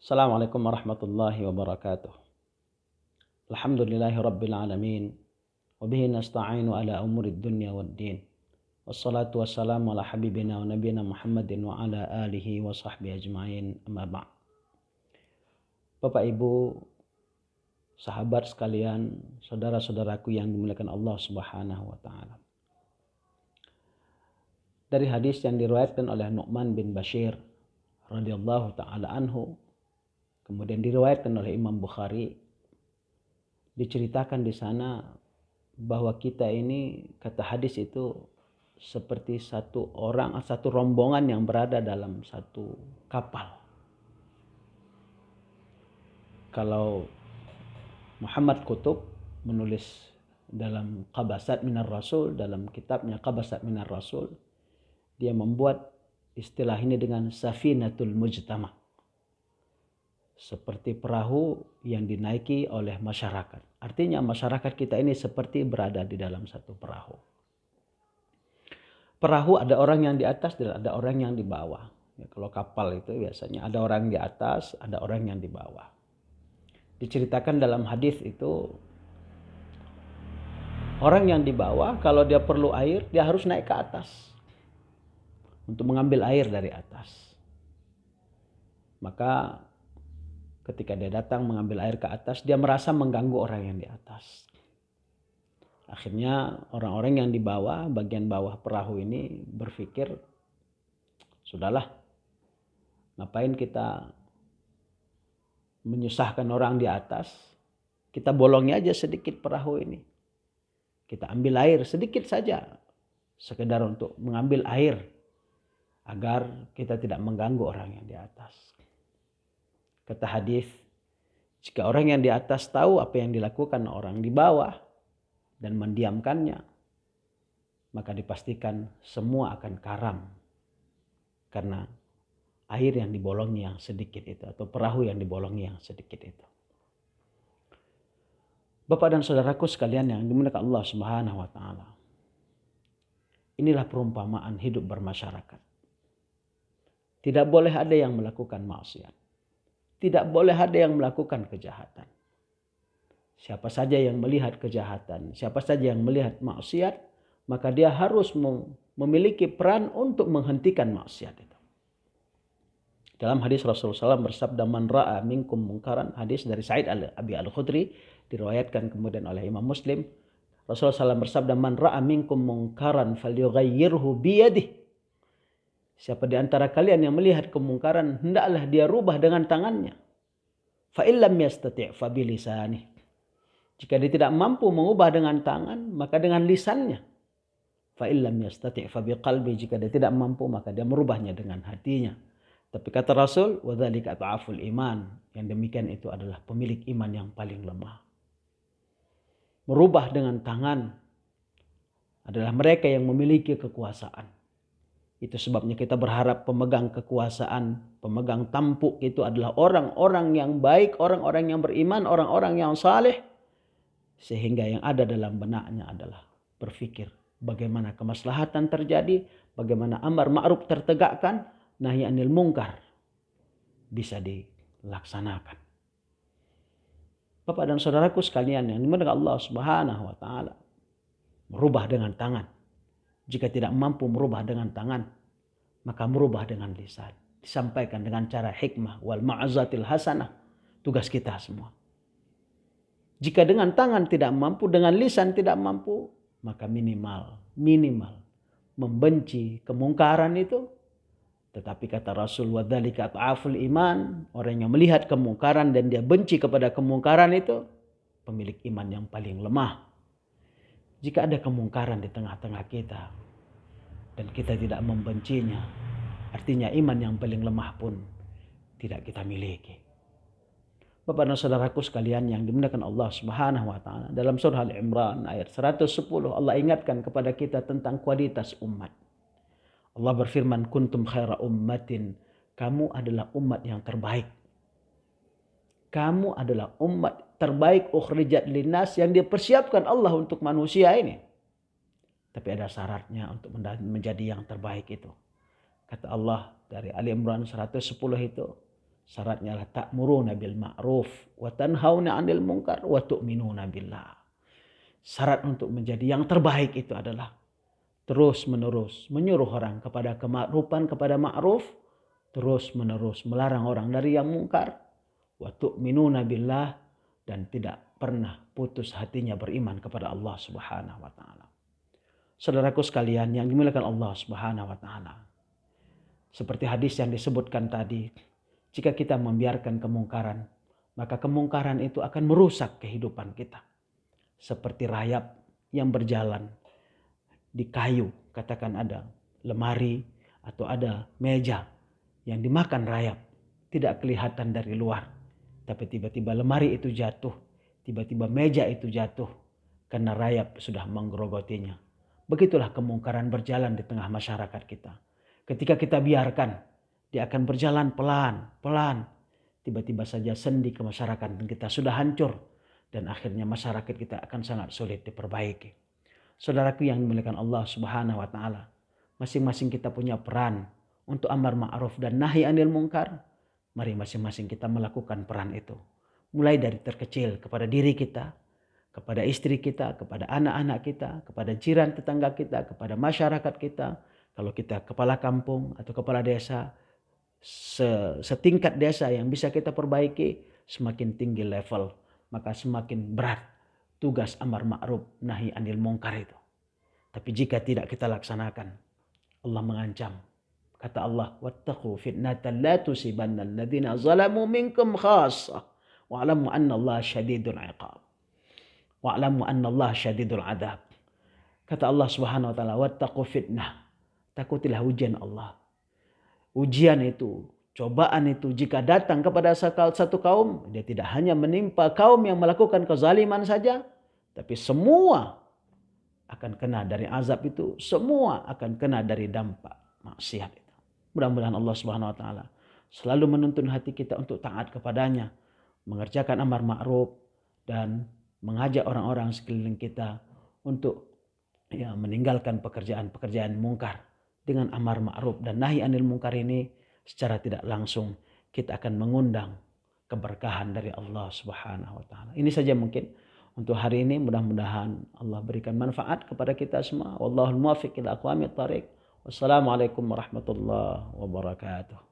Assalamualaikum warahmatullahi wabarakatuh. Alhamdulillahi rabbil alamin. Wabihi nasta'inu ala umurid dunya waddin. Wassalatu wassalamu ala habibina wa nabiyina Muhammadin wa ala alihi wa sahbihi ajma'in, amma ba'. Bapak Ibu, sahabat sekalian, saudara-saudaraku yang dimuliakan Allah Subhanahu wa taala. Dari hadis yang diriwayatkan oleh Nu'man bin Bashir radhiyallahu taala anhu, kemudian diriwayatkan oleh Imam Bukhari, diceritakan di sana bahwa kita ini, kata hadis itu, seperti satu rombongan yang berada dalam satu kapal. Kalau Muhammad Qutb menulis dalam Qabasat Minar Rasul, dalam kitabnya Qabasat Minar Rasul, dia membuat istilah ini dengan Safinatul Mujtama. Seperti perahu yang dinaiki oleh masyarakat. Artinya masyarakat kita ini seperti berada di dalam satu perahu. Perahu ada orang yang di atas dan ada orang yang di bawah. Ya, kalau kapal itu biasanya ada orang di atas, ada orang yang di bawah. Diceritakan dalam hadis itu, orang yang di bawah kalau dia perlu air, dia harus naik ke atas untuk mengambil air dari atas. Maka ketika dia datang mengambil air ke atas, dia merasa mengganggu orang yang di atas. Akhirnya orang-orang yang di bawah, bagian bawah perahu ini berpikir, sudahlah, ngapain kita menyusahkan orang di atas, kita bolongi aja sedikit perahu ini. Kita ambil air sedikit saja, sekedar untuk mengambil air, agar kita tidak mengganggu orang yang di atas. Kata hadis, jika orang yang di atas tahu apa yang dilakukan orang di bawah dan mendiamkannya, maka dipastikan semua akan karam. Karena air yang dibolongi yang sedikit itu, atau perahu yang dibolongi yang sedikit itu. Bapak dan saudaraku sekalian yang dimuliakan Allah Subhanahu wa taala. Inilah perumpamaan hidup bermasyarakat. Tidak boleh ada yang melakukan maksiat. Tidak boleh ada yang melakukan kejahatan. Siapa saja yang melihat kejahatan, siapa saja yang melihat maksiat, maka dia harus memiliki peran untuk menghentikan maksiat itu. Dalam hadis Rasulullah SAW bersabda, man ra'a minkum mungkaran, hadis dari Sa'id Abi Al-Khudri, diriwayatkan kemudian oleh Imam Muslim. Rasulullah SAW bersabda, man ra'a minkum mungkaran falyughayyirhu biyadihi. Siapa di antara kalian yang melihat kemungkaran, hendaklah dia rubah dengan tangannya. Fa illam yastati' fa bilisanihi. Jika dia tidak mampu mengubah dengan tangan, maka dengan lisannya. Fa illam yastati' fa biqalbi. Jika dia tidak mampu, maka dia merubahnya dengan hatinya. Tapi kata Rasul, wa dzalika at'aful iman. Yang demikian itu adalah pemilik iman yang paling lemah. Merubah dengan tangan adalah mereka yang memiliki kekuasaan. Itu sebabnya kita berharap pemegang kekuasaan, pemegang tampuk itu adalah orang-orang yang baik, orang-orang yang beriman, orang-orang yang saleh. Sehingga yang ada dalam benaknya adalah berpikir bagaimana kemaslahatan terjadi, bagaimana amar ma'ruf tertegakkan, nahi anil mungkar bisa dilaksanakan. Bapak dan saudaraku sekalian yang dimuliakan Allah Subhanahu wa taala, merubah dengan tangan. Jika tidak mampu merubah dengan tangan, maka merubah dengan lisan. Disampaikan dengan cara hikmah wal ma'azatil hasanah. Tugas kita semua. Jika dengan tangan tidak mampu, dengan lisan tidak mampu, maka minimal membenci kemungkaran itu. Tetapi kata Rasul, wa dzalika at'aful iman, orang yang melihat kemungkaran dan dia benci kepada kemungkaran itu, pemilik iman yang paling lemah. Jika ada kemungkaran di tengah-tengah kita dan kita tidak membencinya, artinya iman yang paling lemah pun tidak kita miliki. Bapak dan saudaraku sekalian yang dimuliakan Allah Subhanahu wa taala, dalam surah Al-Imran ayat 110 Allah ingatkan kepada kita tentang kualitas umat. Allah berfirman, kuntum khaira ummatin, kamu adalah umat yang terbaik. Kamu adalah umat terbaik ukhrijat linnas, yang dipersiapkan Allah untuk manusia ini. Tapi ada syaratnya untuk menjadi yang terbaik itu. Kata Allah dari Ali Imran 110 itu, Syaratnya adalah ta'muruna bil ma'ruf wa tanhauna 'anil munkar wa tu'minuna billah. Syarat untuk menjadi yang terbaik itu adalah terus menerus menyuruh orang kepada kema'rufan, kepada ma'ruf, terus menerus melarang orang dari yang mungkar, wa tu'minuna billah, dan tidak pernah putus hatinya beriman kepada Allah Subhanahu wa taala. Saudaraku sekalian yang dimuliakan Allah Subhanahu wa taala. Seperti hadis yang disebutkan tadi, jika kita membiarkan kemungkaran, maka kemungkaran itu akan merusak kehidupan kita. Seperti rayap yang berjalan di kayu, katakan ada lemari atau ada meja yang dimakan rayap, tidak kelihatan dari luar, tapi tiba-tiba lemari itu jatuh, tiba-tiba meja itu jatuh karena rayap sudah menggerogotinya. Begitulah kemungkaran berjalan di tengah masyarakat kita. Ketika kita biarkan, dia akan berjalan pelan-pelan. Tiba-tiba saja sendi ke masyarakat kita sudah hancur. Dan akhirnya masyarakat kita akan sangat sulit diperbaiki. Saudaraku yang dimuliakan Allah Subhanahu wa taala. Masing-masing kita punya peran untuk amar ma'ruf dan nahi anil munkar. Mari masing-masing kita melakukan peran itu. Mulai dari terkecil kepada diri kita, kepada istri kita, kepada anak-anak kita, kepada jiran tetangga kita, kepada masyarakat kita. Kalau kita kepala kampung atau kepala desa, setingkat desa yang bisa kita perbaiki, semakin tinggi level, maka semakin berat tugas amar ma'ruf nahi anil munkar itu. Tapi jika tidak kita laksanakan, Allah mengancam. Kata Allah, wattaqu fitnatan la tusibanna alladhina zalamu minkum khassah wa'lamu anna Allah syadidul iqab. Wa'lamu anna Allah syadidul adab. Kata Allah Subhanahu wa taala, wattaqu fitnah. Takutilah ujian Allah. Ujian itu, cobaan itu jika datang kepada satu kaum, dia tidak hanya menimpa kaum yang melakukan kezaliman saja, tapi semua akan kena dari azab itu, semua akan kena dari dampak maksiat itu. Mudah-mudahan Allah Subhanahu wa taala selalu menuntun hati kita untuk taat kepadanya, mengerjakan amar ma'ruf dan mengajak orang-orang sekeliling kita untuk meninggalkan pekerjaan-pekerjaan mungkar. Dengan amar ma'ruf dan nahi anil munkar ini secara tidak langsung kita akan mengundang keberkahan dari Allah Subhanahu wa taala. Ini saja mungkin untuk hari ini, mudah-mudahan Allah berikan manfaat kepada kita semua. Wallahul muwaffiq ila aqwamit thariq. Wassalamualaikum warahmatullahi wabarakatuh.